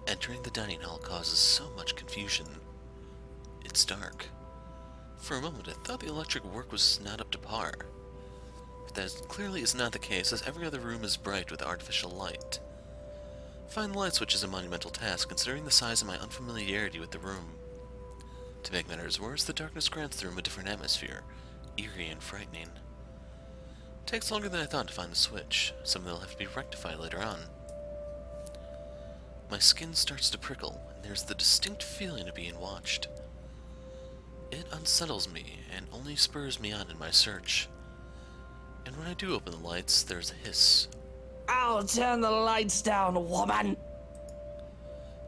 Entering the dining hall causes so much confusion. It's dark. For a moment, I thought the electric work was not up to par. But that clearly is not the case, as every other room is bright with artificial light. Find the light switch is a monumental task, considering the size of my unfamiliarity with the room. To make matters worse, the darkness grants the room a different atmosphere, eerie and frightening. It takes longer than I thought to find the switch, something that'll have to be rectified later on. My skin starts to prickle, and there's the distinct feeling of being watched. It unsettles me, and only spurs me on in my search. And when I do open the lights, there's a hiss. I'll turn the lights down, woman!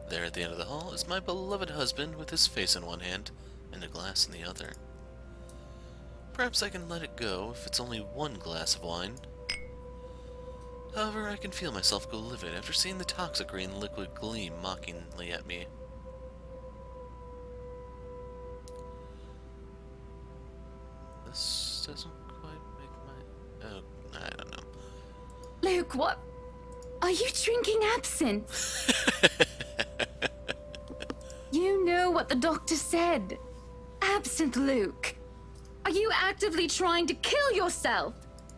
There at the end of the hall is my beloved husband with his face in one hand and a glass in the other. Perhaps I can let it go if it's only one glass of wine. However, I can feel myself go livid after seeing the toxic green liquid gleam mockingly at me. This doesn't quite make my... Oh, I don't know. Luke, what? Are you drinking absinthe? You know what the doctor said. Absinthe, Luke. Are you actively trying to kill yourself?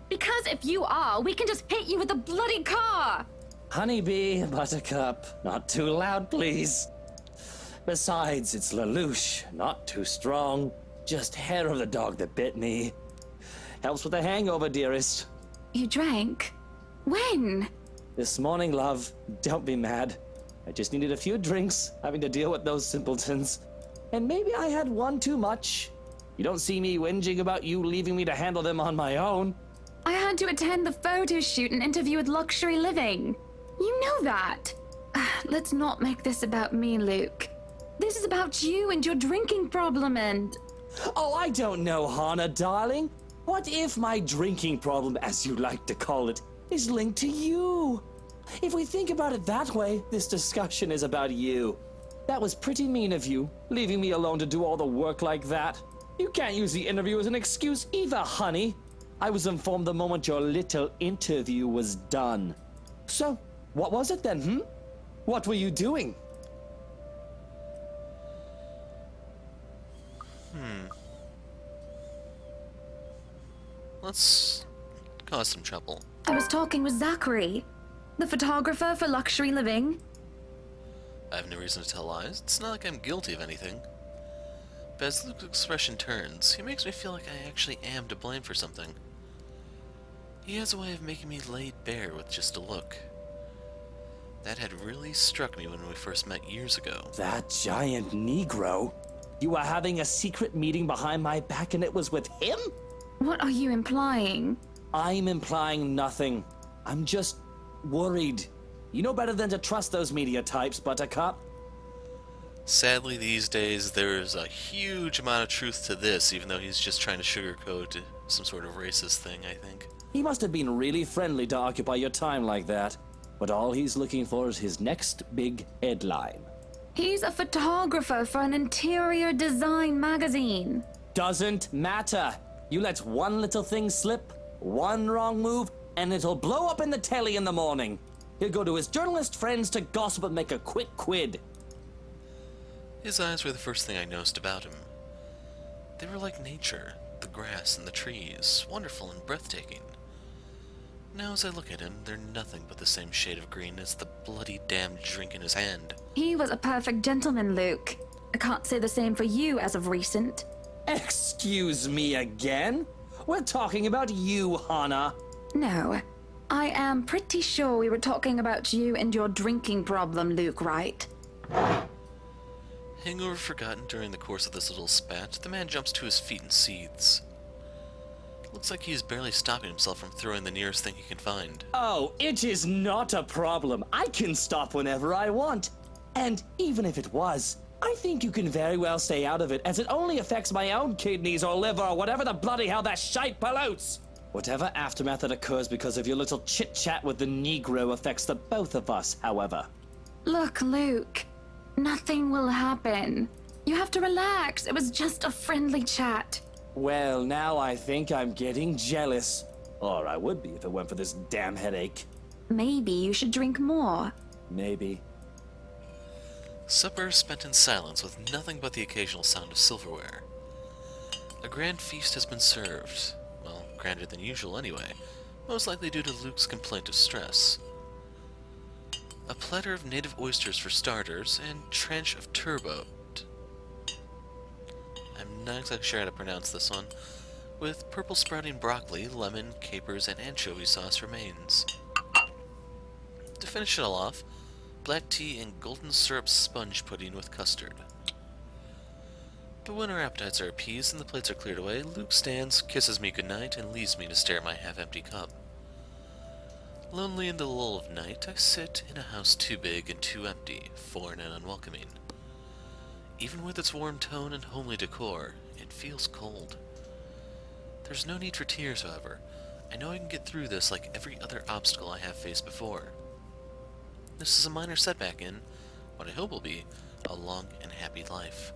Because if you are, we can just hit you with a bloody car. Honeybee, Buttercup, not too loud, please. Besides, it's Lelouch, not too strong. Just hair of the dog that bit me. Helps with the hangover, dearest. You drank? When? This morning, love. Don't be mad. I just needed a few drinks, having to deal with those simpletons. And maybe I had one too much. You don't see me whinging about you leaving me to handle them on my own. I had to attend the photo shoot and interview with Luxury Living. You know that. Let's not make this about me, Luke. This is about you and your drinking problem and... Oh, I don't know, Hannah, darling. What if my drinking problem, as you like to call it, is linked to you? If we think about it that way, this discussion is about you. That was pretty mean of you, leaving me alone to do all the work like that. You can't use the interview as an excuse either, honey. I was informed the moment your little interview was done. So, what was it then, What were you doing? Let's cause some trouble. I was talking with Zachary, the photographer for Luxury Living. I have no reason to tell lies. It's not like I'm guilty of anything. But as Luke's expression turns, he makes me feel like I actually am to blame for something. He has a way of making me laid bare with just a look. That had really struck me when we first met years ago. That giant Negro? You were having a secret meeting behind my back and it was with him? What are you implying? I'm implying nothing. I'm just worried. You know better than to trust those media types, Buttercup. Sadly, these days, there's a huge amount of truth to this, even though he's just trying to sugarcoat some sort of racist thing, I think. He must have been really friendly to occupy your time like that. But all he's looking for is his next big headline. He's a photographer for an interior design magazine. Doesn't matter. You let one little thing slip, one wrong move, and it'll blow up in the telly in the morning. He'll go to his journalist friends to gossip and make a quick quid. His eyes were the first thing I noticed about him. They were like nature, the grass and the trees, wonderful and breathtaking. Now as I look at him, they're nothing but the same shade of green as the bloody damn drink in his hand. He was a perfect gentleman, Luke. I can't say the same for you as of recent. Excuse me again? We're talking about you, Hannah. No, I am pretty sure we were talking about you and your drinking problem, Luke, right? Hangover forgotten during the course of this little spat, the man jumps to his feet and seethes. Looks like he is barely stopping himself from throwing the nearest thing he can find. Oh, it is not a problem. I can stop whenever I want. And even if it was, I think you can very well stay out of it, as it only affects my own kidneys or liver or whatever the bloody hell that shite pollutes. Whatever aftermath that occurs because of your little chit-chat with the Negro affects the both of us, however. Look, Luke, nothing will happen. You have to relax. It was just a friendly chat. Well, now I think I'm getting jealous. Or I would be if it weren't for this damn headache. Maybe you should drink more. Maybe. Supper spent in silence with nothing but the occasional sound of silverware. A grand feast has been served. Well, grander than usual anyway, most likely due to Luke's complaint of stress. A platter of native oysters for starters, and tranche of turbot. I'm not exactly sure how to pronounce this one. With purple sprouting broccoli, lemon, capers, and anchovy sauce for mains. To finish it all off, black tea and golden syrup sponge pudding with custard. But when our appetites are appeased and the plates are cleared away, Luke stands, kisses me goodnight, and leaves me to stare at my half-empty cup. Lonely in the lull of night, I sit in a house too big and too empty, foreign and unwelcoming. Even with its warm tone and homely decor, it feels cold. There's no need for tears, however. I know I can get through this like every other obstacle I have faced before. This is a minor setback in what I hope will be a long and happy life.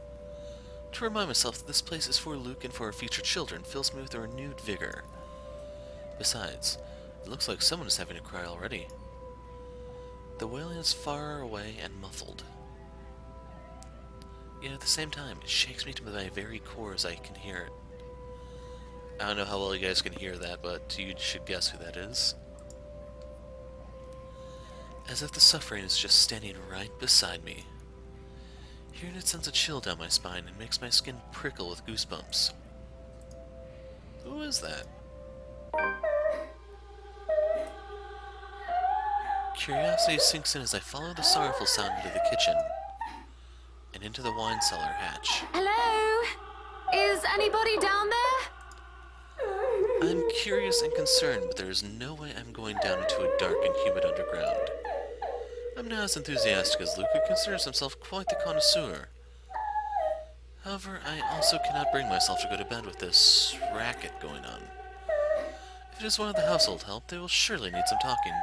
To remind myself that this place is for Luke and for our future children fills me with a renewed vigor. Besides, it looks like someone is having a cry already. The wailing is far away and muffled. Yet at the same time, it shakes me to my very core as I can hear it. I don't know how well you guys can hear that, but you should guess who that is. As if the suffering is just standing right beside me. Hearing it sends a chill down my spine and makes my skin prickle with goosebumps. Who is that? Curiosity sinks in as I follow the sorrowful sound into the kitchen and into the wine cellar hatch. Hello? Is anybody down there? I'm curious and concerned, but there is no way I'm going down into a dark and humid underground. I'm not as enthusiastic as Luke, who considers himself quite the connoisseur. However, I also cannot bring myself to go to bed with this racket going on. If it is one of the household help, they will surely need some talking.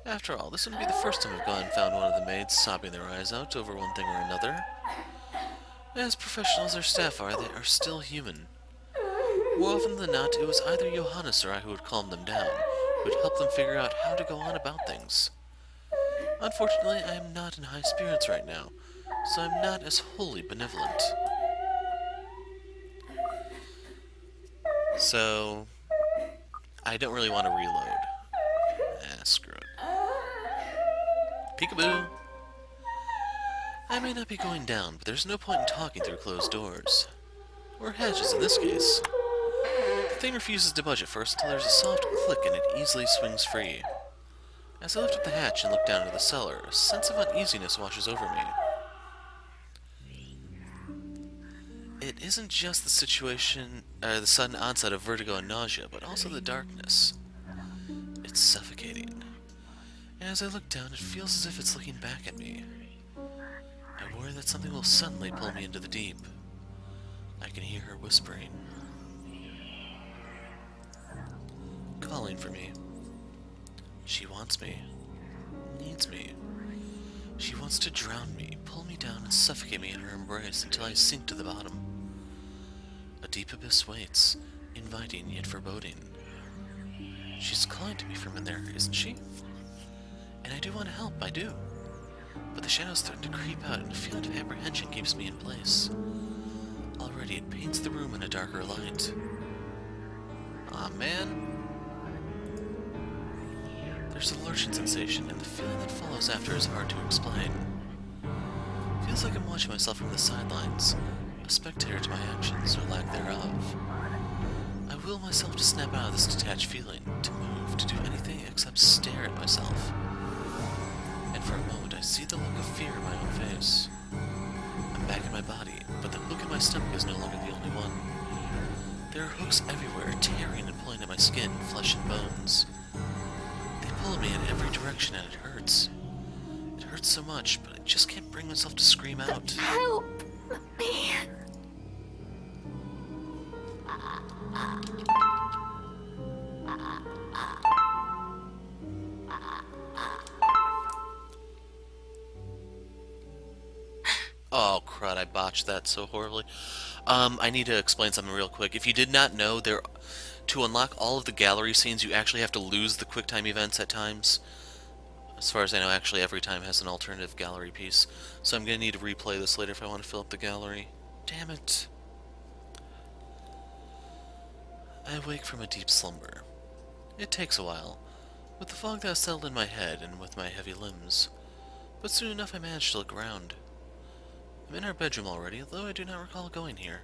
After all, this wouldn't be the first time I've gone and found one of the maids sobbing their eyes out over one thing or another. As professional as their staff are, they are still human. More often than not, it was either Johannes or I who would calm them down, who would help them figure out how to go on about things. Unfortunately, I am not in high spirits right now, so I'm not as wholly benevolent. So, I don't really want to reload. Screw it. Peekaboo! I may not be going down, but there's no point in talking through closed doors. Or hatches in this case. The thing refuses to budge at first until there's a soft click and it easily swings free. As I lift up the hatch and look down into the cellar, a sense of uneasiness washes over me. It isn't just the sudden onset of vertigo and nausea, but also the darkness. It's suffocating. And as I look down, it feels as if it's looking back at me. I worry that something will suddenly pull me into the deep. I can hear her whispering. Calling for me. She wants me. Needs me. She wants to drown me, pull me down, and suffocate me in her embrace until I sink to the bottom. A deep abyss waits, inviting yet foreboding. She's calling to me from in there, isn't she? And I do want to help, I do. But the shadows threaten to creep out, and a feeling of apprehension keeps me in place. Already it paints the room in a darker light. Aw, man. There's a lurching sensation, and the feeling that follows after is hard to explain. Feels like I'm watching myself from the sidelines, a spectator to my actions, or lack thereof. I will myself to snap out of this detached feeling, to move, to do anything except stare at myself. And for a moment I see the look of fear in my own face. I'm back in my body, but the hook in my stomach is no longer the only one. There are hooks everywhere, tearing and pulling at my skin, flesh and bones. They pull me in every direction and it hurts. It hurts so much, but I just can't bring myself to scream out. Help me. Oh crud, I botched that so horribly. I need to explain something real quick. If you did not know, to unlock all of the gallery scenes, you actually have to lose the QuickTime events at times. As far as I know, actually every time has an alternative gallery piece, so I'm gonna need to replay this later if I want to fill up the gallery. Damn it. I awake from a deep slumber. It takes a while, with the fog that has settled in my head and with my heavy limbs, but soon enough I manage to look around. I'm in our bedroom already, though I do not recall going here.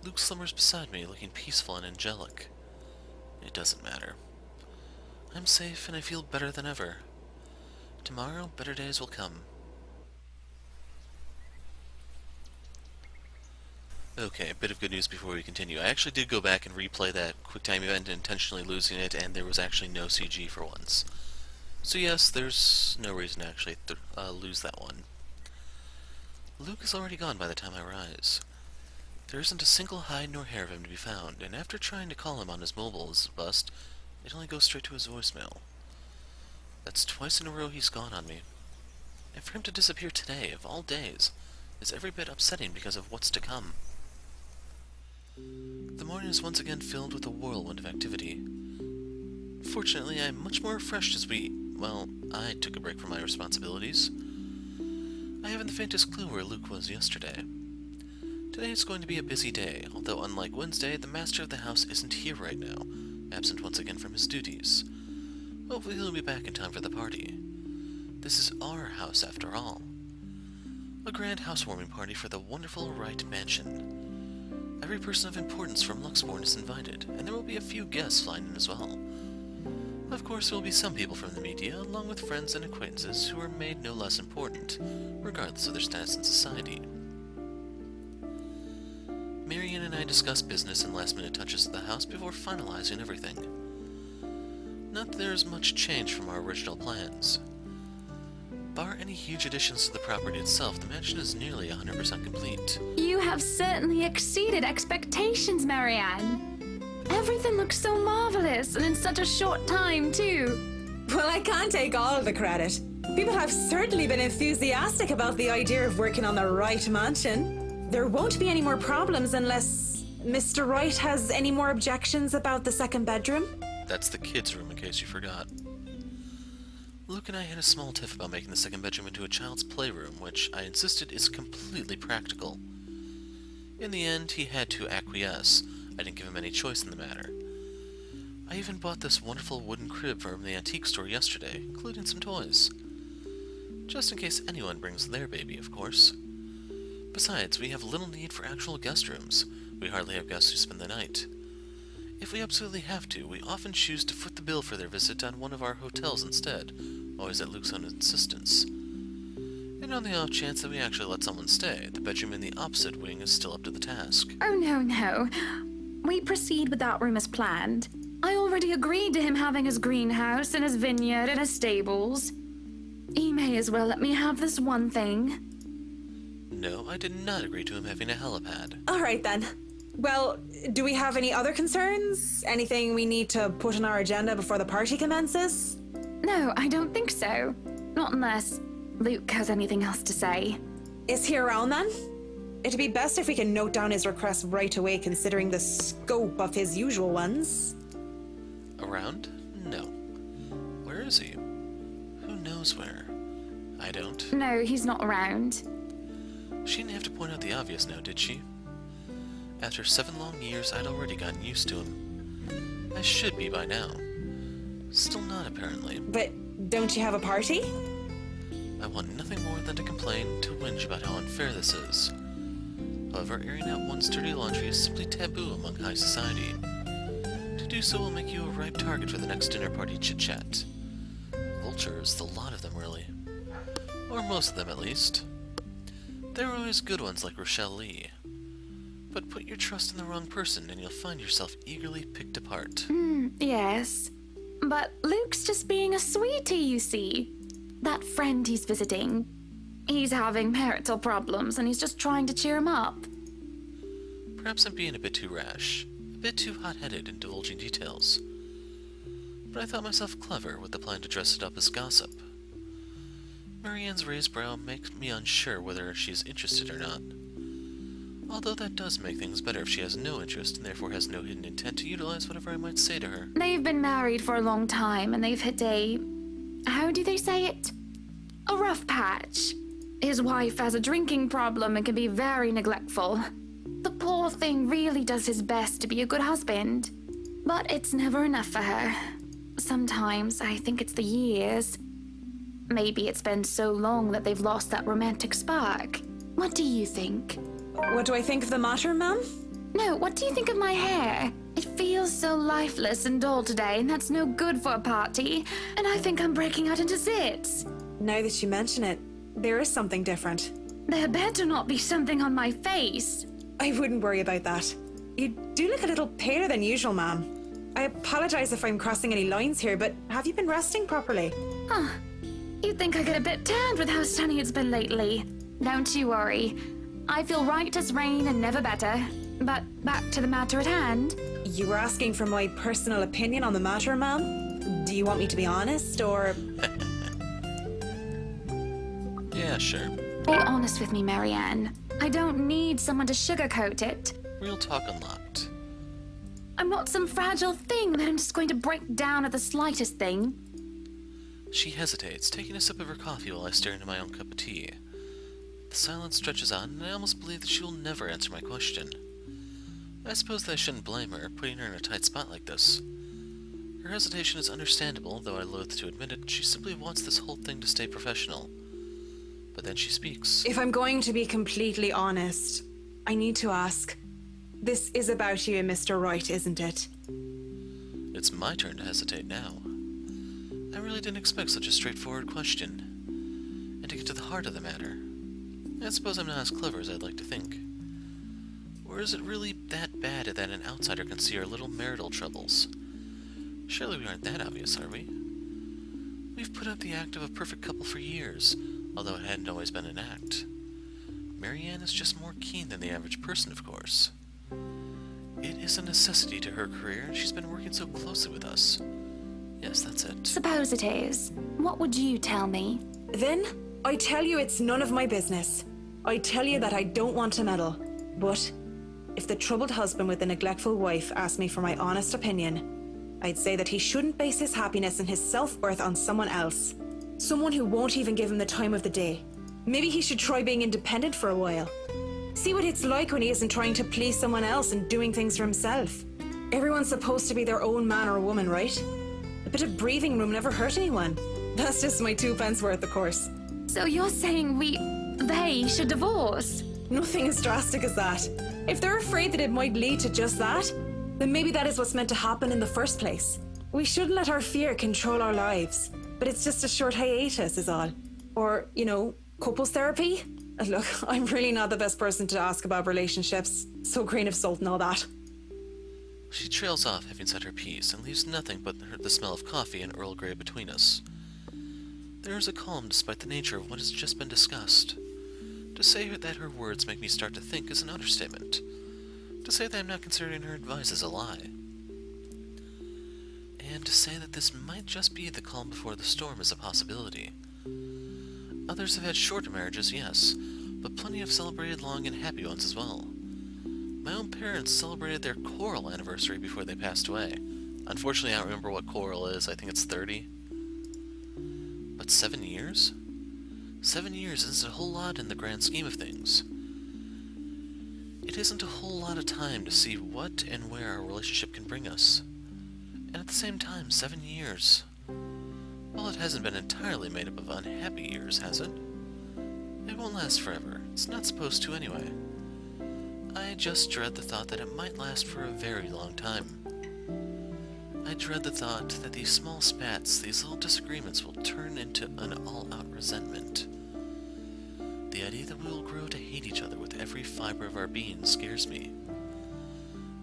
Luke slumbers beside me, looking peaceful and angelic. It doesn't matter. I'm safe and I feel better than ever. Tomorrow, better days will come. Okay, a bit of good news before we continue. I actually did go back and replay that QuickTime event, intentionally losing it, and there was actually no CG for once. So yes, there's no reason to actually lose that one. Luke is already gone by the time I rise. There isn't a single hide nor hair of him to be found, and after trying to call him on his mobile as a bust, it only goes straight to his voicemail. That's twice in a row he's gone on me. And for him to disappear today, of all days, is every bit upsetting because of what's to come. The morning is once again filled with a whirlwind of activity. Fortunately, I'm much more refreshed as I took a break from my responsibilities. I haven't the faintest clue where Luke was yesterday. Today is going to be a busy day, although unlike Wednesday, the master of the house isn't here right now, absent once again from his duties. Hopefully he'll be back in time for the party. This is our house after all. A grand housewarming party for the wonderful Wright Mansion. Every person of importance from Luxborn is invited, and there will be a few guests flying in as well. Of course, there will be some people from the media, along with friends and acquaintances who are made no less important, regardless of their status in society. Marianne and I discuss business and last-minute touches of the house before finalizing everything. Not that there is much change from our original plans. Bar any huge additions to the property itself, the mansion is nearly 100% complete. You have certainly exceeded expectations, Marianne. Everything looks so marvelous, and in such a short time, too. Well, I can't take all of the credit. People have certainly been enthusiastic about the idea of working on the Wright mansion. There won't be any more problems unless Mr. Wright has any more objections about the second bedroom. That's the kids' room, in case you forgot. Luke and I had a small tiff about making the second bedroom into a child's playroom, which I insisted is completely practical. In the end, he had to acquiesce. I didn't give him any choice in the matter. I even bought this wonderful wooden crib from the antique store yesterday, including some toys. Just in case anyone brings their baby, of course. Besides, we have little need for actual guest rooms. We hardly have guests who spend the night. If we absolutely have to, we often choose to foot the bill for their visit on one of our hotels instead, always at Luke's own insistence. And on the off chance that we actually let someone stay, the bedroom in the opposite wing is still up to the task. Oh, no. We proceed with that room as planned. I already agreed to him having his greenhouse and his vineyard and his stables. He may as well let me have this one thing. No, I did not agree to him having a helipad. All right, then. Well, do we have any other concerns? Anything we need to put on our agenda before the party commences? No, I don't think so. Not unless Luke has anything else to say. Is he around then? It'd be best if we can note down his request right away, considering the scope of his usual ones. Around? No. Where is he? Who knows where? I don't. No, he's not around. She didn't have to point out the obvious now, did she? After 7 long years, I'd already gotten used to him. I should be by now. Still not, apparently. But don't you have a party? I want nothing more than to complain, to whinge about how unfair this is. However, airing out one's dirty laundry is simply taboo among high society. To do so will make you a ripe target for the next dinner party chit-chat. Vultures, the lot of them, really. Or most of them, at least. There are always good ones like Rochelle Lee. But put your trust in the wrong person and you'll find yourself eagerly picked apart. Yes. But Luke's just being a sweetie, you see. That friend he's visiting, he's having marital problems and he's just trying to cheer him up. Perhaps I'm being a bit too rash, a bit too hot-headed in divulging details. But I thought myself clever with the plan to dress it up as gossip. Marianne's raised brow makes me unsure whether she's interested or not. Although that does make things better if she has no interest and therefore has no hidden intent to utilize whatever I might say to her. They've been married for a long time and they've hit a how do they say it? A rough patch. His wife has a drinking problem and can be very neglectful. The poor thing really does his best to be a good husband, but it's never enough for her. Sometimes I think it's the years. Maybe it's been so long that they've lost that romantic spark. What do you think? What do I think of the matter, ma'am? No, what do you think of my hair? It feels so lifeless and dull today, and that's no good for a party. And I think I'm breaking out into zits. Now that you mention it, there is something different. There better not be something on my face. I wouldn't worry about that. You do look a little paler than usual, ma'am. I apologize if I'm crossing any lines here, but have you been resting properly? Huh. You'd think I get a bit tanned with how sunny it's been lately. Don't you worry. I feel right as rain and never better. But back to the matter at hand. You were asking for my personal opinion on the matter, ma'am? Do you want me to be honest, or...? Yeah, sure. Be honest with me, Marianne. I don't need someone to sugarcoat it. Real talk unlocked. I'm not some fragile thing that I'm just going to break down at the slightest thing. She hesitates, taking a sip of her coffee while I stare into my own cup of tea. The silence stretches on, and I almost believe that she will never answer my question. I suppose that I shouldn't blame her, putting her in a tight spot like this. Her hesitation is understandable, though I loathe to admit it. She simply wants this whole thing to stay professional. But then she speaks. If I'm going to be completely honest, I need to ask. This is about you and Mr. Wright, isn't it? It's my turn to hesitate now. I really didn't expect such a straightforward question. And to get to the heart of the matter, I suppose I'm not as clever as I'd like to think. Or is it really that bad that an outsider can see our little marital troubles? Surely we aren't that obvious, are we? We've put up the act of a perfect couple for years, although it hadn't always been an act. Marianne is just more keen than the average person, of course. It is a necessity to her career, and she's been working so closely with us. Yes, that's it. Suppose it is. What would you tell me? Then, I tell you it's none of my business. I tell you that I don't want to meddle. But, if the troubled husband with the neglectful wife asked me for my honest opinion, I'd say that he shouldn't base his happiness and his self-worth on someone else. Someone who won't even give him the time of the day. Maybe he should try being independent for a while. See what it's like when he isn't trying to please someone else and doing things for himself. Everyone's supposed to be their own man or woman, right? A bit of breathing room never hurt anyone. That's just my 2 pence worth, of course. So you're saying they should divorce? Nothing as drastic as that. If they're afraid that it might lead to just that, then maybe that is what's meant to happen in the first place. We shouldn't let our fear control our lives. But it's just a short hiatus is all. Or, couples therapy? Look, I'm really not the best person to ask about relationships, so grain of salt and all that. She trails off, having said her piece, and leaves nothing but the smell of coffee and Earl Grey between us. There is a calm despite the nature of what has just been discussed. To say that her words make me start to think is an understatement. To say that I'm not considering her advice is a lie. And to say that this might just be the calm before the storm is a possibility. Others have had shorter marriages, yes, but plenty have celebrated long and happy ones as well. My own parents celebrated their choral anniversary before they passed away. Unfortunately, I don't remember what choral is. I think it's 30. But 7 years? 7 years isn't a whole lot in the grand scheme of things. It isn't a whole lot of time to see what and where our relationship can bring us. And at the same time, 7 years. Well, it hasn't been entirely made up of unhappy years, has it? It won't last forever. It's not supposed to anyway. I just dread the thought that it might last for a very long time. I dread the thought that these small spats, these little disagreements will turn into an all-out resentment. The idea that we will grow to hate each other with every fiber of our being scares me.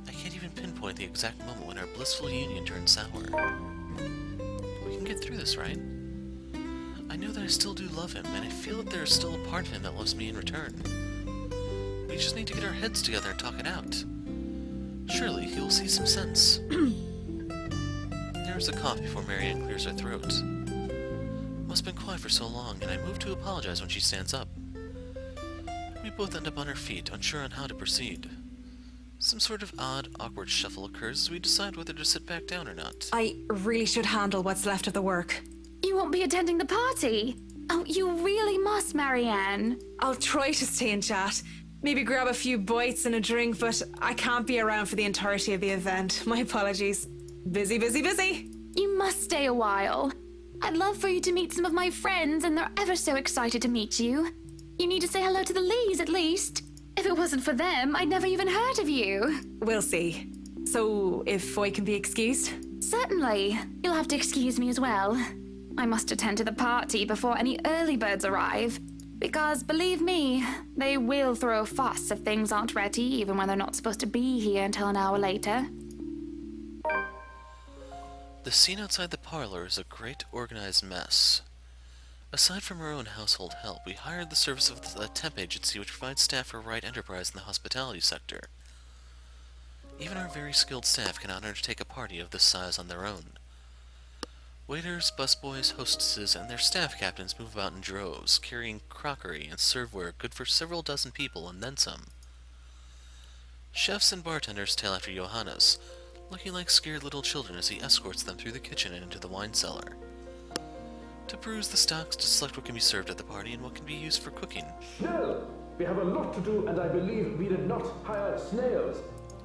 I can't even pinpoint the exact moment when our blissful union turns sour. We can get through this, right? I know that I still do love him, and I feel that there is still a part of him that loves me in return. We just need to get our heads together and talk it out. Surely he will see some sense. There is a cough before Marianne clears her throat. Must have been quiet for so long, and I move to apologize when she stands up. We both end up on our feet, unsure on how to proceed. Some sort of odd, awkward shuffle occurs as we decide whether to sit back down or not. I really should handle what's left of the work. You won't be attending the party? Oh, you really must, Marianne. I'll try to stay in chat. Maybe grab a few bites and a drink, but I can't be around for the entirety of the event. My apologies. Busy, busy, busy. You must stay a while. I'd love for you to meet some of my friends, and they're ever so excited to meet you. You need to say hello to the Lees, at least. If it wasn't for them, I'd never even heard of you. We'll see. So, if I can be excused? Certainly. You'll have to excuse me as well. I must attend to the party before any early birds arrive. Because, believe me, they will throw a fuss if things aren't ready, even when they're not supposed to be here until an hour later. The scene outside the parlor is a great organized mess. Aside from our own household help, we hired the service of a temp agency which provides staff for Wright Enterprise in the hospitality sector. Even our very skilled staff cannot undertake a party of this size on their own. Waiters, busboys, hostesses, and their staff captains move about in droves, carrying crockery and serveware good for several dozen people and then some. Chefs and bartenders tail after Johannes, looking like scared little children as he escorts them through the kitchen and into the wine cellar. To peruse the stocks, to select what can be served at the party and what can be used for cooking. Schnell! We have a lot to do, and I believe we did not hire snails.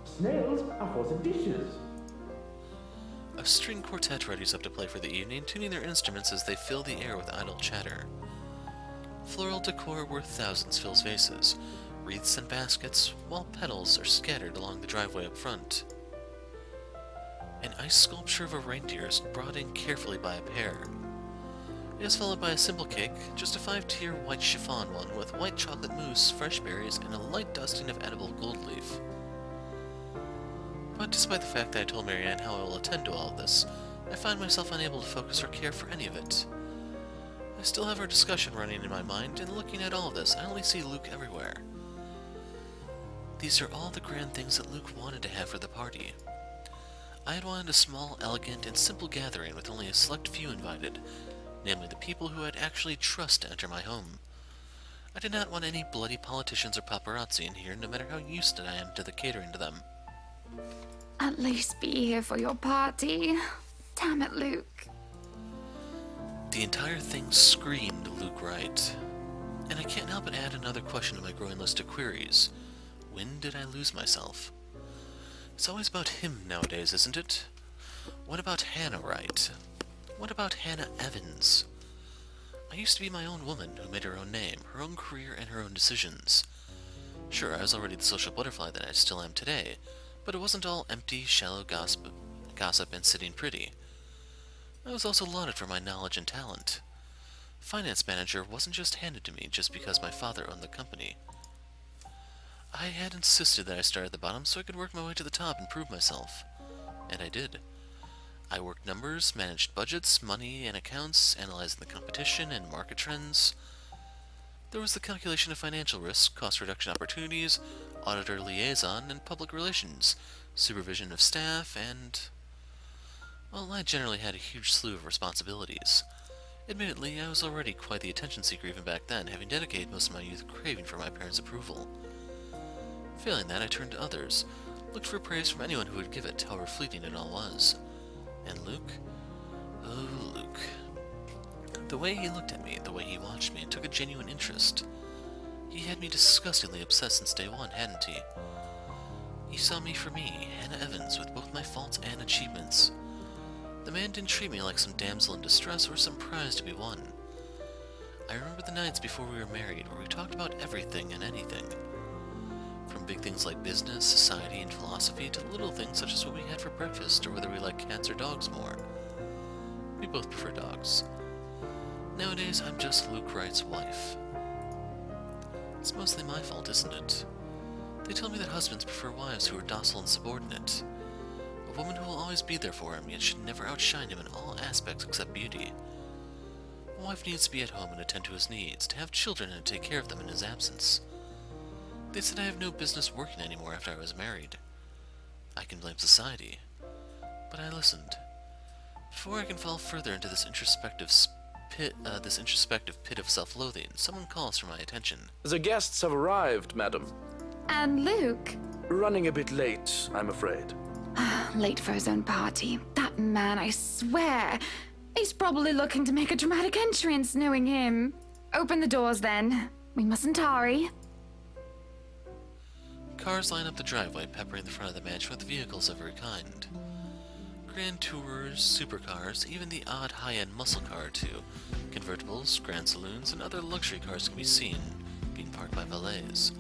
Snails are for the dishes. A string quartet readies up to play for the evening, tuning their instruments as they fill the air with idle chatter. Floral decor worth thousands fills vases, wreaths and baskets, while petals are scattered along the driveway up front. An ice sculpture of a reindeer is brought in carefully by a pair. It is followed by a simple cake, just a 5-tier white chiffon one with white chocolate mousse, fresh berries, and a light dusting of edible gold leaf. But despite the fact that I told Marianne how I will attend to all of this, I find myself unable to focus or care for any of it. I still have our discussion running in my mind, and looking at all of this, I only see Luke everywhere. These are all the grand things that Luke wanted to have for the party. I had wanted a small, elegant, and simple gathering with only a select few invited, namely the people who I'd actually trust to enter my home. I did not want any bloody politicians or paparazzi in here, no matter how used I am to the catering to them. At least be here for your party. Damn it, Luke. The entire thing screamed Luke Wright. And I can't help but add another question to my growing list of queries. When did I lose myself? It's always about him nowadays, isn't it? What about Hannah Wright? What about Hannah Evans? I used to be my own woman who made her own name, her own career, and her own decisions. Sure, I was already the social butterfly that I still am today, but it wasn't all empty, shallow gossip and sitting pretty. I was also lauded for my knowledge and talent. Finance manager wasn't just handed to me just because my father owned the company. I had insisted that I start at the bottom so I could work my way to the top and prove myself. And I did. I worked numbers, managed budgets, money, and accounts, analyzing the competition and market trends. There was the calculation of financial risk, cost reduction opportunities, auditor liaison, and public relations, supervision of staff, and... well, I generally had a huge slew of responsibilities. Admittedly, I was already quite the attention seeker even back then, having dedicated most of my youth craving for my parents' approval. Failing that, I turned to others, looked for praise from anyone who would give it, however fleeting it all was. And Luke? Oh, Luke. The way he looked at me, the way he watched me, took a genuine interest. He had me disgustingly obsessed since day one, hadn't he? He saw me for me, Hannah Evans, with both my faults and achievements. The man didn't treat me like some damsel in distress or some prize to be won. I remember the nights before we were married, where we talked about everything and anything. From big things like business, society, and philosophy to little things such as what we had for breakfast or whether we like cats or dogs more. We both prefer dogs. Nowadays, I'm just Luke Wright's wife. It's mostly my fault, isn't it? They tell me that husbands prefer wives who are docile and subordinate. A woman who will always be there for him, yet should never outshine him in all aspects except beauty. A wife needs to be at home and attend to his needs, to have children and take care of them in his absence. They said I have no business working anymore after I was married. I can blame society. But I listened. Before I can fall further into this introspective pit of self-loathing, someone calls for my attention. The guests have arrived, madam. And Luke? Running a bit late, I'm afraid. Late for his own party. That man, I swear. He's probably looking to make a dramatic entrance, knowing him. Open the doors, then. We mustn't tarry. Cars line up the driveway, peppering the front of the mansion with vehicles of every kind. Grand tours, supercars, even the odd high-end muscle car or two, convertibles, grand saloons, and other luxury cars can be seen, being parked by valets.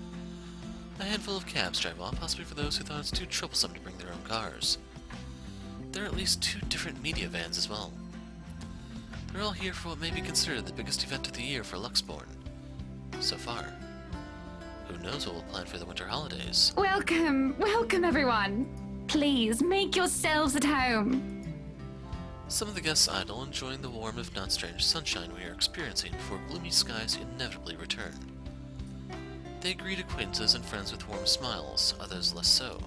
A handful of cabs drive off, possibly for those who thought it's too troublesome to bring their own cars. There are at least 2 different media vans as well. They're all here for what may be considered the biggest event of the year for Luxborn. So far. Who knows what we'll plan for the winter holidays? Welcome, welcome everyone. Please, make yourselves at home. Some of the guests idle, enjoying the warm if not strange sunshine we are experiencing before gloomy skies inevitably return. They greet acquaintances and friends with warm smiles, others less so.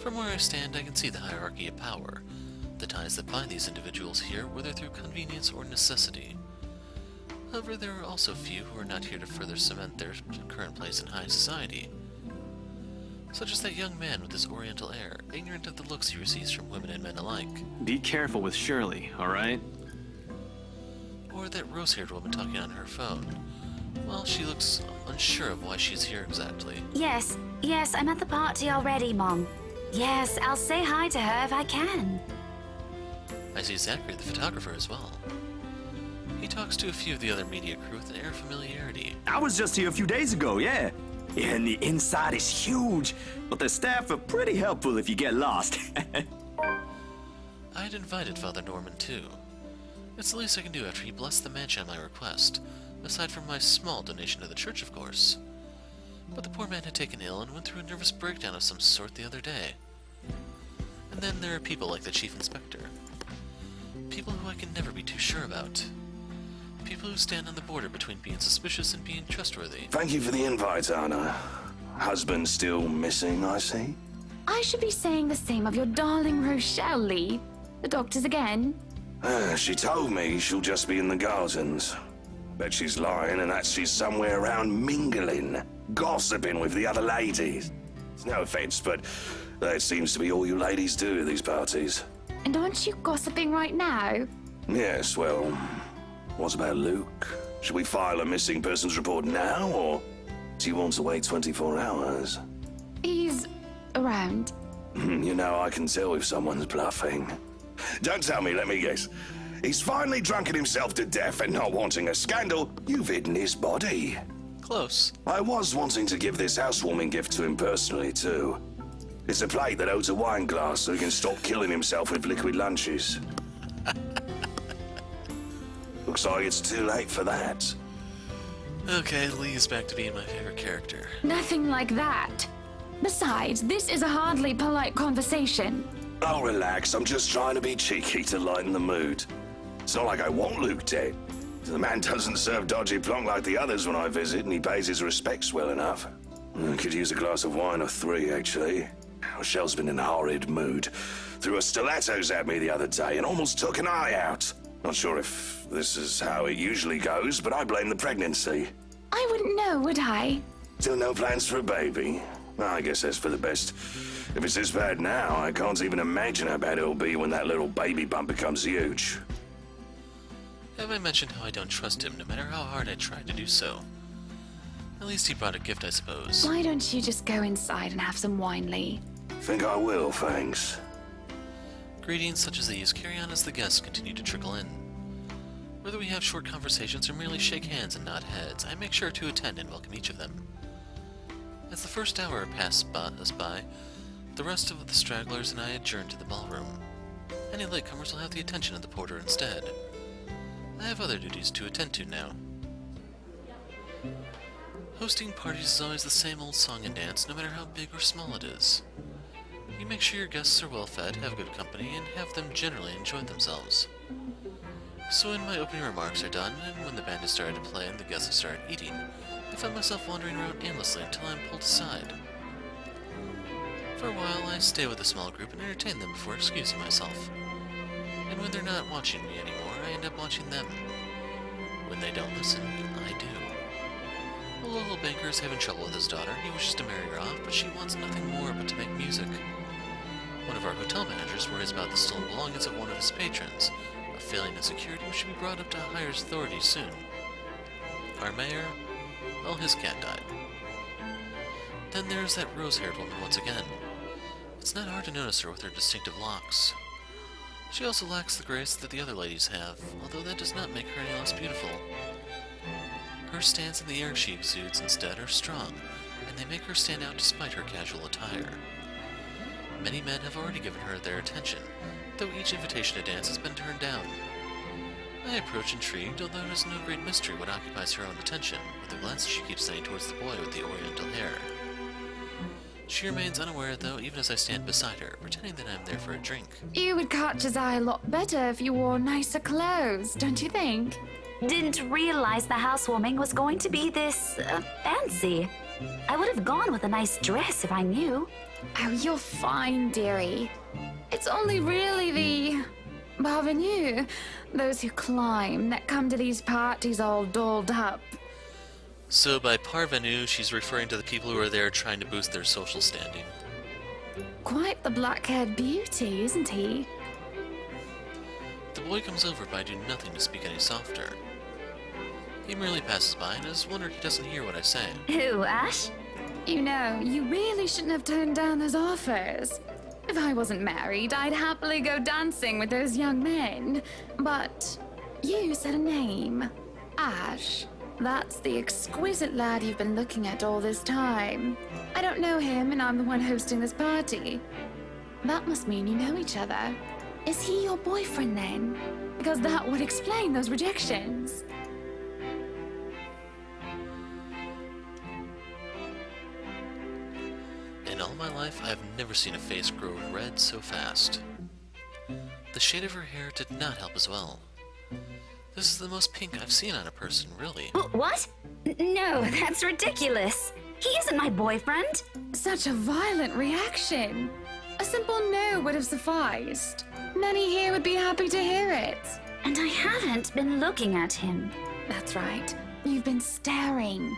From where I stand, I can see the hierarchy of power, the ties that bind these individuals here, whether through convenience or necessity. However, there are also few who are not here to further cement their current place in high society. Such as that young man with his oriental air, ignorant of the looks he receives from women and men alike. Be careful with Shirley, alright? Or that rose-haired woman talking on her phone. Well, she looks unsure of why she's here exactly. Yes, I'm at the party already, Mom. Yes, I'll say hi to her if I can. I see Zachary, the photographer, as well. He talks to a few of the other media crew with an air of familiarity. I was just here a few days ago, yeah. And the inside is huge, but the staff are pretty helpful if you get lost. I had invited Father Norman, too. It's the least I can do after he blessed the mansion at my request, aside from my small donation to the church, of course. But the poor man had taken ill and went through a nervous breakdown of some sort the other day. And then there are people like the Chief Inspector. People who I can never be too sure about. People who stand on the border between being suspicious and being trustworthy. Thank you for the invite, Anna. Husband still missing, I see? I should be saying the same of your darling Rochelle, Lee. The doctors again. She told me she'll just be in the gardens. Bet she's lying and that she's somewhere around Mingling, gossiping with the other ladies. It's no offense, but that seems to be all you ladies do at these parties. And aren't you gossiping right now? Yes, well, what about Luke? Should we file a missing persons report now, or do you want to wait 24 hours? He's around. You know, I can tell if someone's bluffing. Don't tell me, let me guess. He's finally drunken himself to death and not wanting a scandal, you've hidden his body. Close. I was wanting to give this housewarming gift to him personally, too. It's a plate that holds a wine glass so he can stop killing himself with liquid lunches. Looks like it's too late for that. Okay, Lee's back to being my favorite character. Nothing like that. Besides, this is a hardly polite conversation. Oh, relax. I'm just trying to be cheeky to lighten the mood. It's not like I want Luke dead. The man doesn't serve dodgy plonk like the others when I visit, and he pays his respects well enough. I could use a glass of wine or 3, actually. Rochelle's been in a horrid mood. Threw her stilettos at me the other day and almost took an eye out. Not sure if this is how it usually goes, but I blame the pregnancy. I wouldn't know, would I? Still no plans for a baby? I guess that's for the best. If it's this bad now, I can't even imagine how bad it'll be when that little baby bump becomes huge. Have I mentioned how I don't trust him, no matter how hard I try to do so? At least he brought a gift, I suppose. Why don't you just go inside and have some wine, Lee? Think I will, thanks. Greetings such as these carry on as the guests continue to trickle in. Whether we have short conversations or merely shake hands and nod heads, I make sure to attend and welcome each of them. As the first hour passes us by, the rest of the stragglers and I adjourn to the ballroom. Any latecomers will have the attention of the porter instead. I have other duties to attend to now. Hosting parties is always the same old song and dance, no matter how big or small it is. You make sure your guests are well fed, have good company, and have them generally enjoy themselves. So when my opening remarks are done, and when the band has started to play and the guests have started eating, I find myself wandering around aimlessly until I'm pulled aside. For a while, I stay with a small group and entertain them before excusing myself. And when they're not watching me anymore, I end up watching them. When they don't listen, I do. A local banker is having trouble with his daughter. He wishes to marry her off, but she wants nothing more but to make music. One of our hotel managers worries about the stolen belongings of one of his patrons, a failing in security which should be brought up to higher authorities soon. Our mayor, well, his cat died. Then there's that rose-haired woman once again. It's not hard to notice her with her distinctive locks. She also lacks the grace that the other ladies have, although that does not make her any less beautiful. Her stance and the air she exudes instead are strong, and they make her stand out despite her casual attire. Many men have already given her their attention, though each invitation to dance has been turned down. I approach intrigued, although it is no great mystery what occupies her own attention, with the glance she keeps sending towards the boy with the oriental hair. She remains unaware, though, even as I stand beside her, pretending that I'm there for a drink. You would catch his eye a lot better if you wore nicer clothes, don't you think? Didn't realize the housewarming was going to be this fancy. I would have gone with a nice dress if I knew. Oh, you're fine, dearie. It's only really the parvenus, those who climb, that come to these parties all dolled up. So by parvenu, she's referring to the people who are there trying to boost their social standing. Quite the black-haired beauty, isn't he? The boy comes over, but I do nothing to speak any softer. He merely passes by and is wondering he doesn't hear what I say. Who, Ash? You know, you really shouldn't have turned down those offers. If I wasn't married, I'd happily go dancing with those young men. But you said a name. Ash. That's the exquisite lad you've been looking at all this time. I don't know him, and I'm the one hosting this party. That must mean you know each other. Is he your boyfriend then? Because that would explain those rejections. In all my life, I've never seen a face grow red so fast. The shade of her hair did not help as well. This is the most pink I've seen on a person, really. What? No, that's ridiculous. He isn't my boyfriend. Such a violent reaction. A simple no would have sufficed. Many here would be happy to hear it. And I haven't been looking at him. That's right. You've been staring.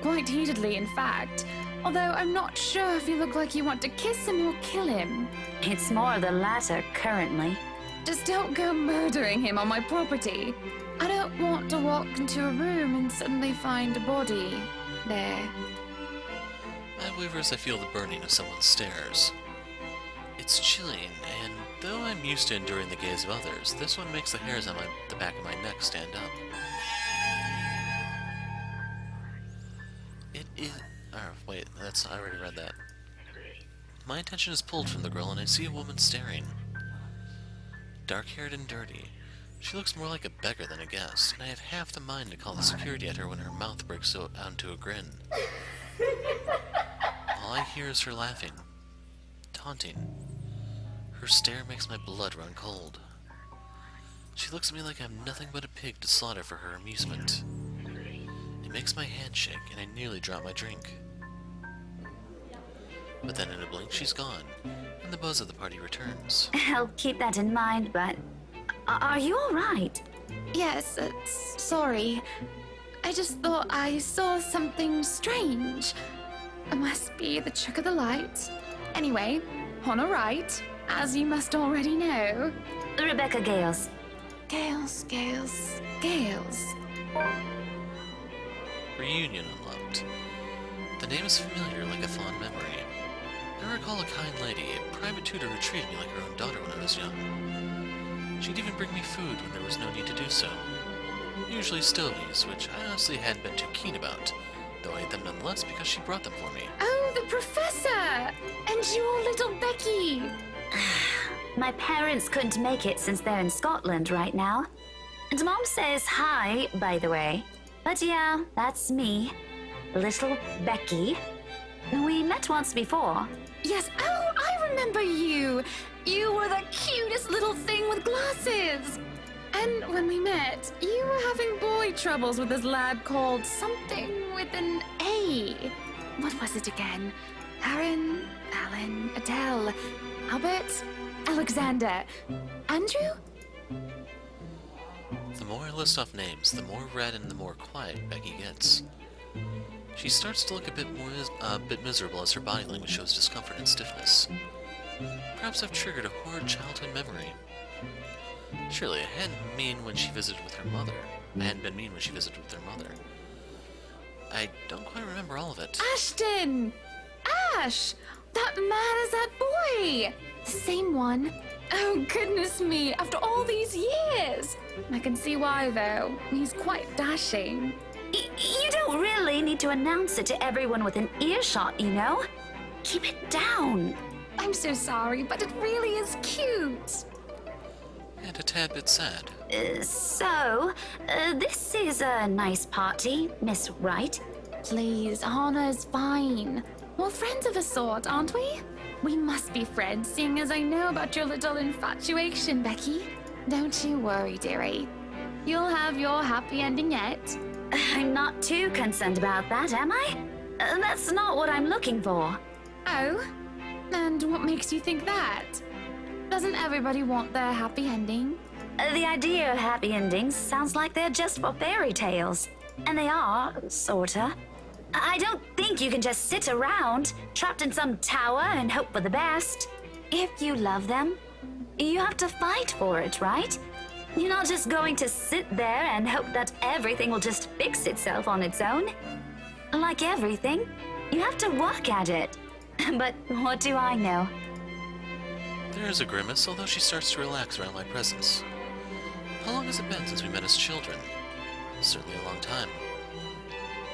Quite heatedly, in fact. Although I'm not sure if you look like you want to kiss him or kill him. It's more the latter currently. Just don't go murdering him on my property. I don't want to walk into a room and suddenly find a body there. I waver as I feel the burning of someone's stares. It's chilling, and though I'm used to enduring the gaze of others, this one makes the hairs on the back of my neck stand up. It is... Oh, wait, I already read that. My attention is pulled from the girl, and I see a woman staring. Dark-haired and dirty. She looks more like a beggar than a guest, and I have half the mind to call the security at her when her mouth breaks out into a grin. All I hear is her laughing. Taunting. Her stare makes my blood run cold. She looks at me like I'm nothing but a pig to slaughter for her amusement. It makes my hand shake, and I nearly drop my drink. But then in a blink she's gone, and the buzz of the party returns. I'll keep that in mind, but... Are you alright? Yes, sorry. I just thought I saw something strange. It must be the trick of the light. Anyway, on a right, as you must already know. Rebecca Gales. Gales. Reunion unlocked. The name is familiar, like a fond memory. I recall a kind lady, a private tutor who treated me like her own daughter when I was young. She'd even bring me food when there was no need to do so. Usually stovies, which I honestly hadn't been too keen about, though I ate them nonetheless because she brought them for me. Oh, the professor! And your little Becky! My parents couldn't make it since they're in Scotland right now. And Mom says hi, by the way. But yeah, that's me. Little Becky. We met once before. Yes, oh, I remember you! You were the cutest little thing with glasses! And when we met, you were having boy troubles with this lad called something with an A. What was it again? Aaron, Alan, Adele, Albert, Alexander, Andrew? The more I list off names, the more red and the more quiet Becky gets. She starts to look a bit miserable as her body language shows discomfort and stiffness. Perhaps I've triggered a horrid childhood memory. Surely I hadn't been mean when she visited with her mother. I don't quite remember all of it. Ashton! Ash! That man is that boy! The same one. Oh, goodness me, after all these years! I can see why, though. He's quite dashing. You don't really need to announce it to everyone with an earshot, you know? Keep it down. I'm so sorry, but it really is cute. And a tad bit sad. This is a nice party, Miss Wright. Please, Hannah's fine. We're friends of a sort, aren't we? We must be friends, seeing as I know about your little infatuation, Becky. Don't you worry, dearie. You'll have your happy ending yet. I'm not too concerned about that, am I? That's not what I'm looking for. Oh? And what makes you think that? Doesn't everybody want their happy ending? The idea of happy endings sounds like they're just for fairy tales. And they are, sorta. I don't think you can just sit around, trapped in some tower and hope for the best. If you love them, you have to fight for it, right? You're not just going to sit there and hope that everything will just fix itself on its own. Like everything, you have to work at it. But what do I know? There is a grimace, although she starts to relax around my presence. How long has it been since we met as children? Certainly a long time.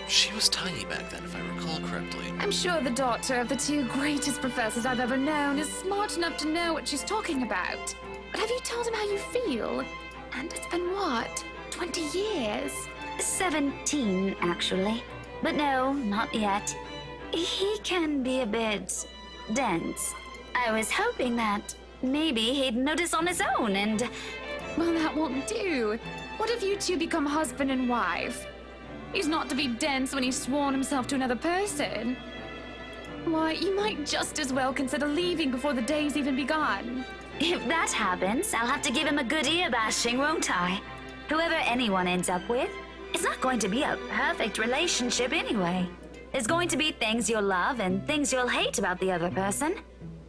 She was tiny back then, if I recall correctly. I'm sure the daughter of the two greatest professors I've ever known is smart enough to know what she's talking about. But have you told him how you feel? And it's been what? 20 years? 17, actually. But no, not yet. He can be a bit dense. I was hoping that maybe he'd notice on his own and... Well, that won't do. What if you two become husband and wife? He's not to be dense when he's sworn himself to another person. Why, you might just as well consider leaving before the day's even begun. If that happens, I'll have to give him a good ear bashing, won't I? Whoever anyone ends up with, it's not going to be a perfect relationship anyway. There's going to be things you'll love and things you'll hate about the other person.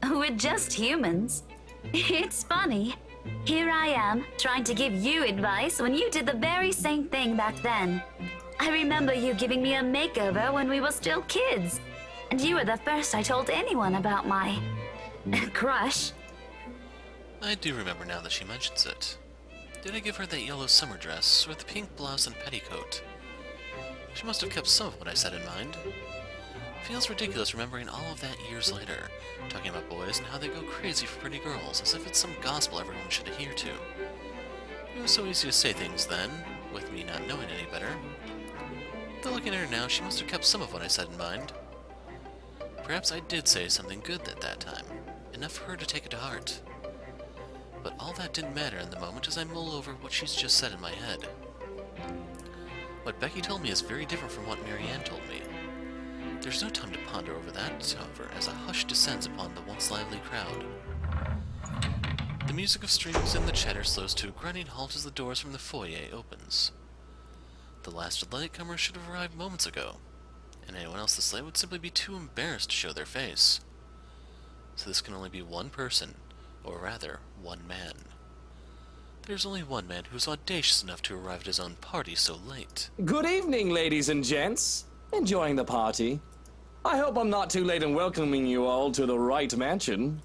We're just humans. It's funny. Here I am, trying to give you advice when you did the very same thing back then. I remember you giving me a makeover when we were still kids. And you were the first I told anyone about my... crush. I do remember now that she mentions it. Did I give her that yellow summer dress, or the pink blouse and petticoat? She must have kept some of what I said in mind. Feels ridiculous remembering all of that years later, talking about boys and how they go crazy for pretty girls, as if it's some gospel everyone should adhere to. It was so easy to say things then, with me not knowing any better. Though looking at her now, she must have kept some of what I said in mind. Perhaps I did say something good at that time, enough for her to take it to heart. But all that didn't matter in the moment as I mull over what she's just said in my head. What Becky told me is very different from what Marianne told me. There's no time to ponder over that, however, as a hush descends upon the once lively crowd. The music of strings and the chatter slows to a grinding halt as the doors from the foyer opens. The last of the latecomers should have arrived moments ago, and anyone else this late would simply be too embarrassed to show their face. So this can only be one person, or rather, one man. There's only one man who's audacious enough to arrive at his own party so late. Good evening, ladies and gents. Enjoying the party? I hope I'm not too late in welcoming you all to the Wright Mansion.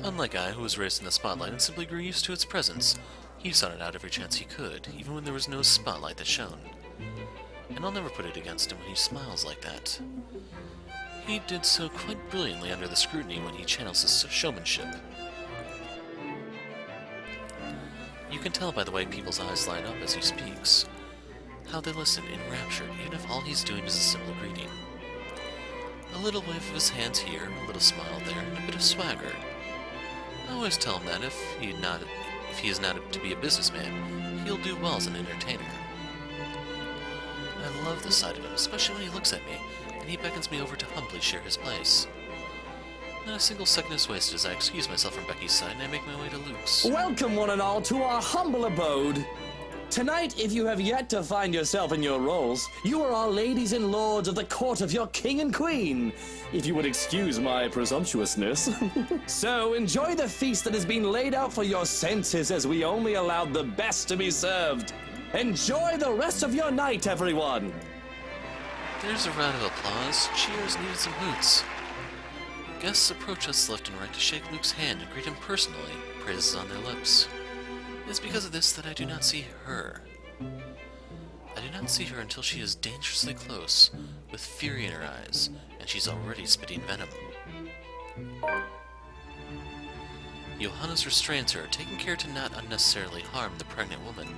Unlike I, who was raised in the spotlight and simply grew used to its presence, he sought it out every chance he could, even when there was no spotlight that shone. And I'll never put it against him when he smiles like that. He did so quite brilliantly under the scrutiny when he channels his showmanship. You can tell by the way people's eyes light up as he speaks, how they listen enraptured even if all he's doing is a simple greeting. A little wave of his hands here, a little smile there, and a bit of swagger. I always tell him that if he is not to be a businessman, he'll do well as an entertainer. I love the sight of him, especially when he looks at me, and he beckons me over to humbly share his place. Not a single second is wasted as I excuse myself from Becky's side and I make my way to Luke's. Welcome, one and all, to our humble abode. Tonight, if you have yet to find yourself in your roles, you are all ladies and lords of the court of your king and queen, if you would excuse my presumptuousness. So enjoy the feast that has been laid out for your senses, as we only allowed the best to be served. Enjoy the rest of your night, everyone! There's a round of applause. Cheers needed some hoots. Guests approach us left and right to shake Luke's hand and greet him personally, praises on their lips. It is because of this that I do not see her. I do not see her until she is dangerously close, with fury in her eyes, and she's already spitting venom. Johannes restrains her, taking care to not unnecessarily harm the pregnant woman.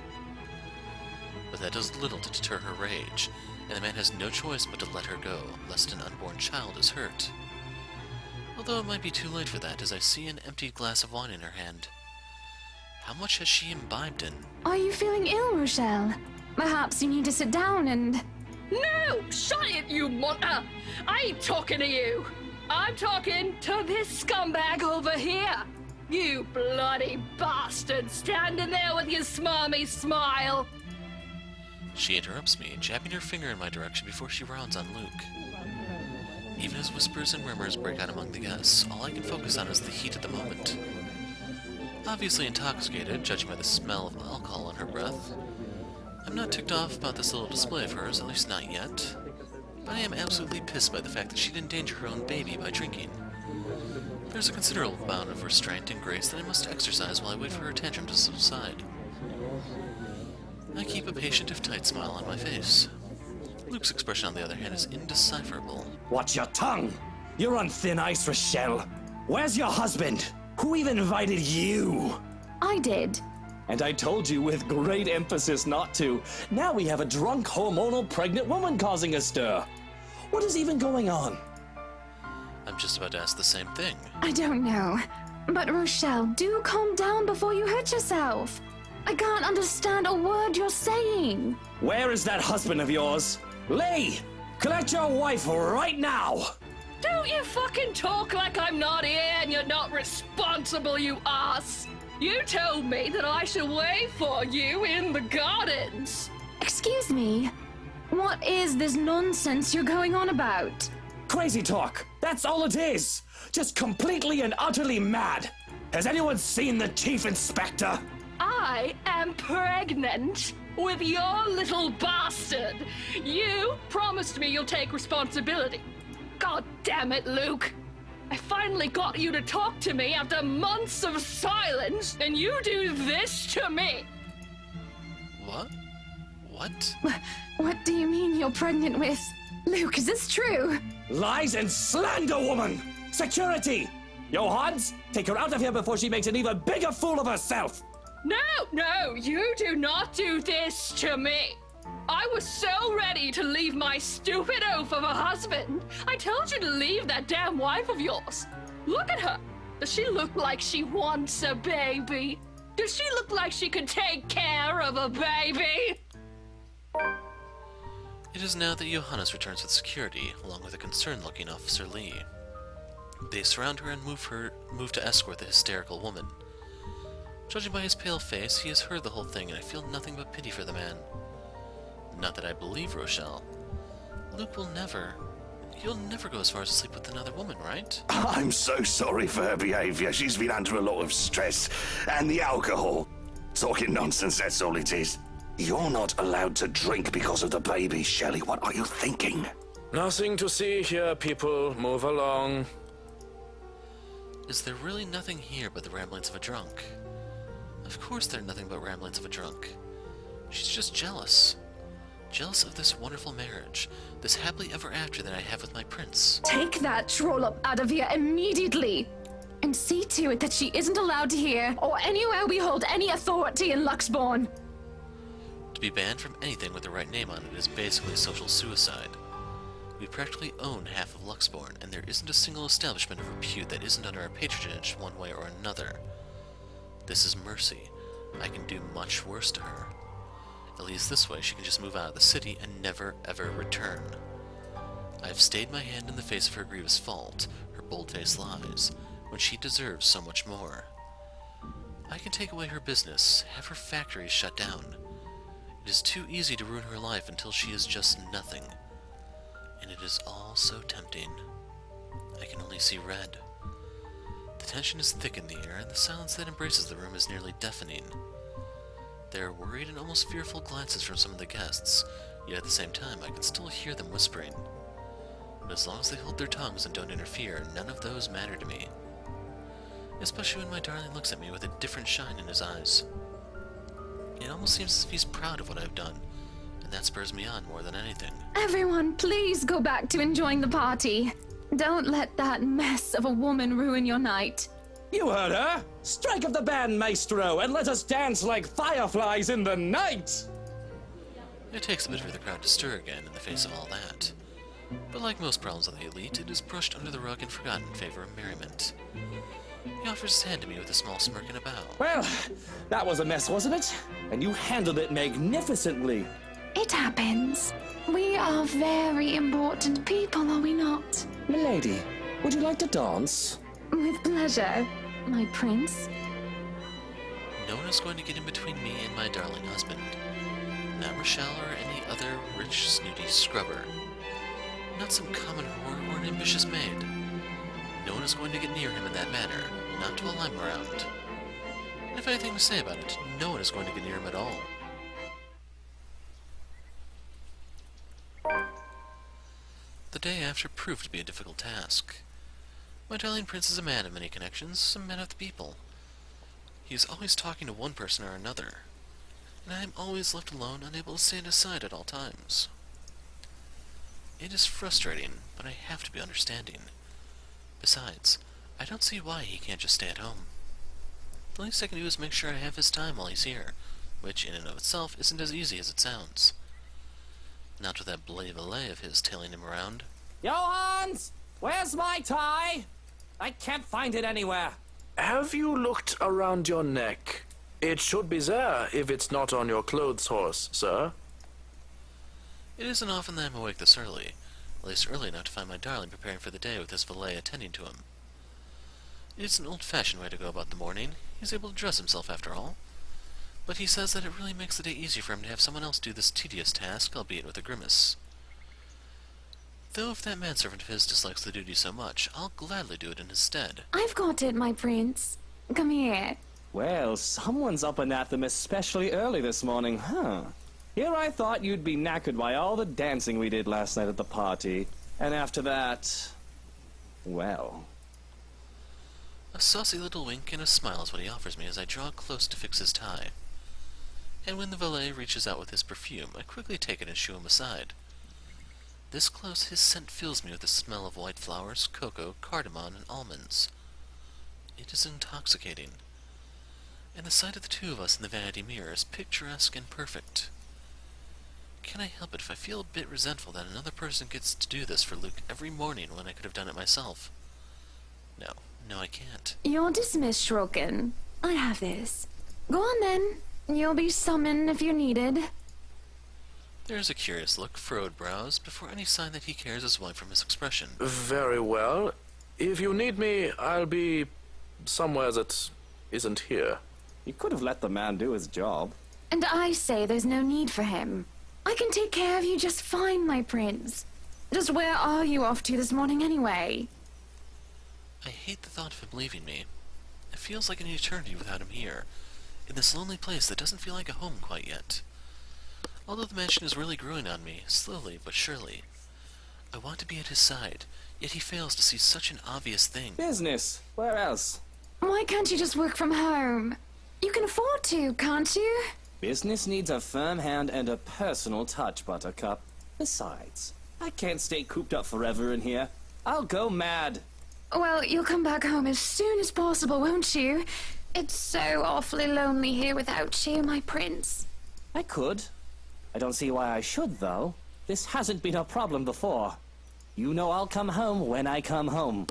But that does little to deter her rage, and the man has no choice but to let her go, lest an unborn child is hurt. Although it might be too late for that, as I see an empty glass of wine in her hand. How much has she imbibed in? Are you feeling ill, Rochelle? Perhaps you need to sit down and... No! Shut it, you munter! I ain't talking to you! I'm talking to this scumbag over here! You bloody bastard, standing there with your smarmy smile! She interrupts me, jabbing her finger in my direction before she rounds on Luke. Even as whispers and murmurs break out among the guests, all I can focus on is the heat of the moment. Obviously intoxicated, judging by the smell of alcohol in her breath. I'm not ticked off about this little display of hers, at least not yet. But I am absolutely pissed by the fact that she'd endanger her own baby by drinking. There's a considerable amount of restraint and grace that I must exercise while I wait for her tantrum to subside. I keep a patient if tight smile on my face. Luke's expression, on the other hand, is indecipherable. Watch your tongue! You're on thin ice, Rochelle. Where's your husband? Who even invited you? I did. And I told you with great emphasis not to. Now we have a drunk, hormonal, pregnant woman causing a stir. What is even going on? I'm just about to ask the same thing. I don't know. But Rochelle, do calm down before you hurt yourself. I can't understand a word you're saying. Where is that husband of yours? Lee! Collect your wife right now! Don't you fucking talk like I'm not here and you're not responsible, you ass! You told me that I should wait for you in the gardens! Excuse me? What is this nonsense you're going on about? Crazy talk! That's all it is! Just completely and utterly mad! Has anyone seen the Chief Inspector? I am pregnant with your little bastard! You promised me you'll take responsibility. God damn it, Luke! I finally got you to talk to me after months of silence, and you do this to me! What? What? What do you mean you're pregnant with? Luke, is this true? Lies and slander, woman! Security! Johans, take her out of here before she makes an even bigger fool of herself! No, you do not do this to me! I was so ready to leave my stupid oaf of a husband. I told you to leave that damn wife of yours. Look at her. Does she look like she wants a baby? Does she look like she could take care of a baby? It is now that Johannes returns with security, along with a concerned-looking Officer Lee. They surround her and move to escort the hysterical woman. Judging by his pale face, he has heard the whole thing, and I feel nothing but pity for the man. Not that I believe Rochelle. Luke will never... He'll never go as far as to sleep with another woman, right? I'm so sorry for her behavior. She's been under a lot of stress. And the alcohol. Talking nonsense, that's all it is. You're not allowed to drink because of the baby, Shelley. What are you thinking? Nothing to see here, people. Move along. Is there really nothing here but the ramblings of a drunk? Of course they're nothing but ramblings of a drunk. She's just jealous. Jealous of this wonderful marriage, this happily ever after that I have with my prince. Take that trollop out of here immediately! And see to it that she isn't allowed here or anywhere we hold any authority in Luxbourne. To be banned from anything with the right name on it is basically social suicide. We practically own half of Luxbourne, and there isn't a single establishment of repute that isn't under our patronage one way or another. This is mercy. I can do much worse to her. At least this way she can just move out of the city and never ever return. I have stayed my hand in the face of her grievous fault, her bold-faced lies, when she deserves so much more. I can take away her business, have her factories shut down. It is too easy to ruin her life until she is just nothing. And it is all so tempting. I can only see red. The tension is thick in the air, and the silence that embraces the room is nearly deafening. There are worried and almost fearful glances from some of the guests, yet at the same time I can still hear them whispering. But as long as they hold their tongues and don't interfere, none of those matter to me. Especially when my darling looks at me with a different shine in his eyes. It almost seems as if he's proud of what I've done, and that spurs me on more than anything. Everyone, please go back to enjoying the party. Don't let that mess of a woman ruin your night. You heard her! Strike up the band, maestro, and let us dance like fireflies in the night! It takes a bit for the crowd to stir again in the face of all that. But like most problems of the elite, it is brushed under the rug and forgotten in favor of merriment. He offers his hand to me with a small smirk and a bow. Well, that was a mess, wasn't it? And you handled it magnificently. It happens. We are very important people, are we not? Milady, would you like to dance? With pleasure, my prince. No one is going to get in between me and my darling husband. Not Rochelle or any other rich, snooty scrubber. Not some common whore or an ambitious maid. No one is going to get near him in that manner, not while I'm around. And if anything to say about it, no one is going to get near him at all. The day after proved to be a difficult task. My darling prince is a man of many connections, a man of the people. He is always talking to one person or another, and I am always left alone, unable to stand aside at all times. It is frustrating, but I have to be understanding. Besides, I don't see why he can't just stay at home. The least I can do is make sure I have his time while he's here, which in and of itself isn't as easy as it sounds. Not with that blay-valet of his tailing him around. Johans! Where's my tie? I can't find it anywhere. Have you looked around your neck? It should be there if it's not on your clothes horse, sir. It isn't often that I'm awake this early, at least early enough to find my darling preparing for the day with his valet attending to him. It's an old-fashioned way to go about the morning. He's able to dress himself after all. But he says that it really makes the day easier for him to have someone else do this tedious task, albeit with a grimace. Though if that manservant of his dislikes the duty so much, I'll gladly do it in his stead. I've got it, my prince. Come here. Well, someone's up and at them especially early this morning, huh? Here I thought you'd be knackered by all the dancing we did last night at the party. And after that... well... A saucy little wink and a smile is what he offers me as I draw close to fix his tie. And when the valet reaches out with his perfume, I quickly take it and shoo him aside. This close, his scent fills me with the smell of white flowers, cocoa, cardamom, and almonds. It is intoxicating. And the sight of the two of us in the vanity mirror is picturesque and perfect. Can I help it if I feel a bit resentful that another person gets to do this for Luke every morning when I could have done it myself? No, I can't. You're dismissed, Shroken. I have this. Go on then. You'll be summoned if you're needed. There's a curious look, furrowed brows, before any sign that he cares is wiped from his expression. Very well. If you need me, I'll be somewhere that isn't here. You could have let the man do his job. And I say there's no need for him. I can take care of you just fine, my prince. Just where are you off to this morning anyway? I hate the thought of him leaving me. It feels like an eternity without him here, in this lonely place that doesn't feel like a home quite yet. Although the mansion is really growing on me, slowly but surely. I want to be at his side, yet he fails to see such an obvious thing. Business. Where else? Why can't you just work from home? You can afford to, can't you? Business needs a firm hand and a personal touch, Buttercup. Besides, I can't stay cooped up forever in here. I'll go mad. Well, you'll come back home as soon as possible, won't you? It's so awfully lonely here without you, my prince. I could. I don't see why I should, though. This hasn't been a problem before. You know I'll come home when I come home.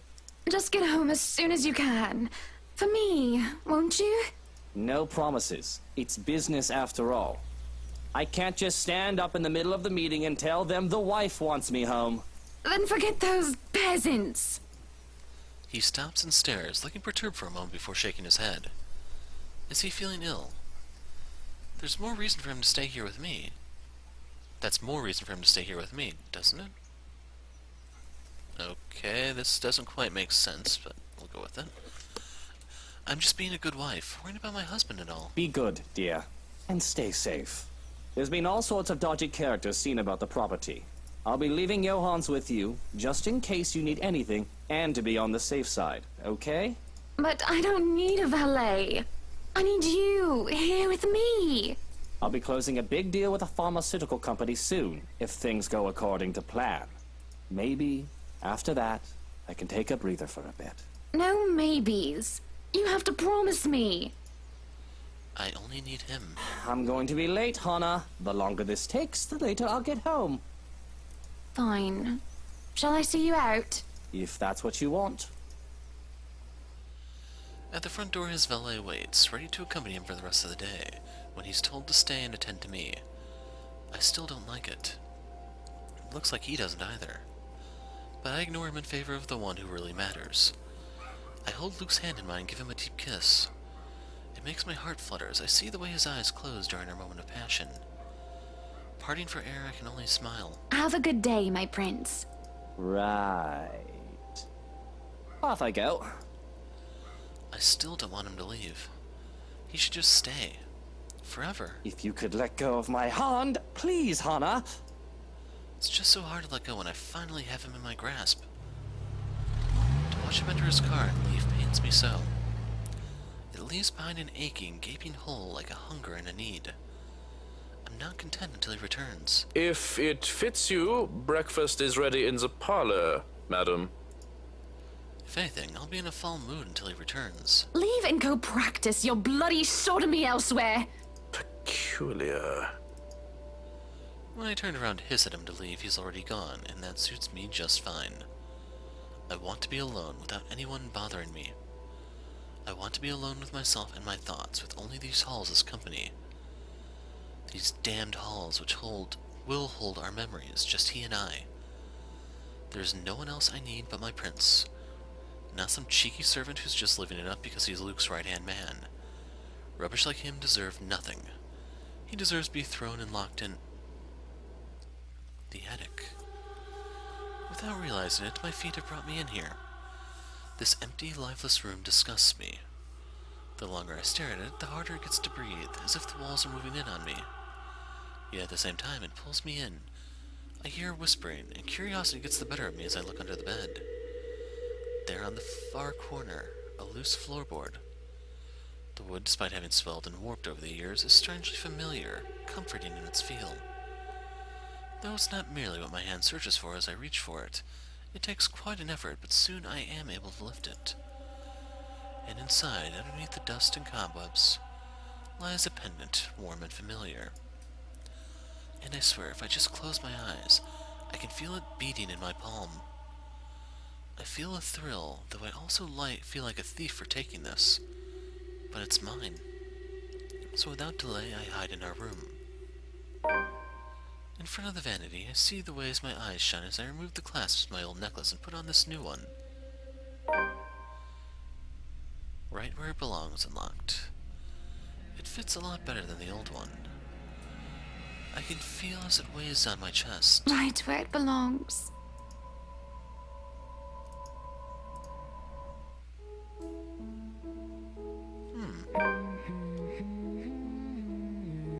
Just get home as soon as you can. For me, won't you? No promises. It's business after all. I can't just stand up in the middle of the meeting and tell them the wife wants me home. Then forget those peasants. He stops and stares, looking perturbed for a moment before shaking his head. Is he feeling ill? There's more reason for him to stay here with me. That's more reason for him to stay here with me, doesn't it? Okay, this doesn't quite make sense, but we'll go with it. I'm just being a good wife, worrying about my husband and all. Be good, dear, and stay safe. There's been all sorts of dodgy characters seen about the property. I'll be leaving Johans with you, just in case you need anything, and to be on the safe side, okay? But I don't need a valet. I need you here with me. I'll be closing a big deal with a pharmaceutical company soon, if things go according to plan. Maybe, after that, I can take a breather for a bit. No maybes. You have to promise me. I only need him. I'm going to be late, Hannah. The longer this takes, the later I'll get home. Fine. Shall I see you out? If that's what you want. At the front door, his valet waits, ready to accompany him for the rest of the day, when he's told to stay and attend to me. I still don't like it. Looks like he doesn't either. But I ignore him in favor of the one who really matters. I hold Luke's hand in mine and give him a deep kiss. It makes my heart flutter as I see the way his eyes close during our moment of passion. Parting for air, I can only smile. Have a good day, my prince. Right. Off I go. I still don't want him to leave. He should just stay. Forever. If you could let go of my hand, please, Hannah. It's just so hard to let go when I finally have him in my grasp. To watch him enter his car and leave pains me so. It leaves behind an aching, gaping hole like a hunger and a need. I'm not content until he returns. If it fits you, breakfast is ready in the parlor, madam. If anything, I'll be in a foul mood until he returns. Leave and go practice your bloody sodomy elsewhere. Peculiar. When I turned around to hiss at him to leave, he's already gone, and that suits me just fine. I want to be alone without anyone bothering me. I want to be alone with myself and my thoughts, with only these halls as company. These damned halls which will hold our memories, just he and I. There's no one else I need but my prince. Not some cheeky servant who's just living it up because he's Luke's right-hand man. Rubbish like him deserve nothing. He deserves to be thrown and locked in the attic. Without realizing it, my feet have brought me in here. This empty, lifeless room disgusts me. The longer I stare at it, the harder it gets to breathe, as if the walls are moving in on me. Yet at the same time, it pulls me in. I hear whispering, and curiosity gets the better of me as I look under the bed. There on the far corner, a loose floorboard. The wood, despite having swelled and warped over the years, is strangely familiar, comforting in its feel. Though it's not merely what my hand searches for as I reach for it, it takes quite an effort, but soon I am able to lift it. And inside, underneath the dust and cobwebs, lies a pendant, warm and familiar. And I swear, if I just close my eyes, I can feel it beating in my palm. I feel a thrill, though I also feel like a thief for taking this. But it's mine. So without delay, I hide in our room. In front of the vanity, I see the ways my eyes shine as I remove the clasps of my old necklace and put on this new one. Right where it belongs, unlocked. It fits a lot better than the old one. I can feel as it weighs on my chest. Right where it belongs.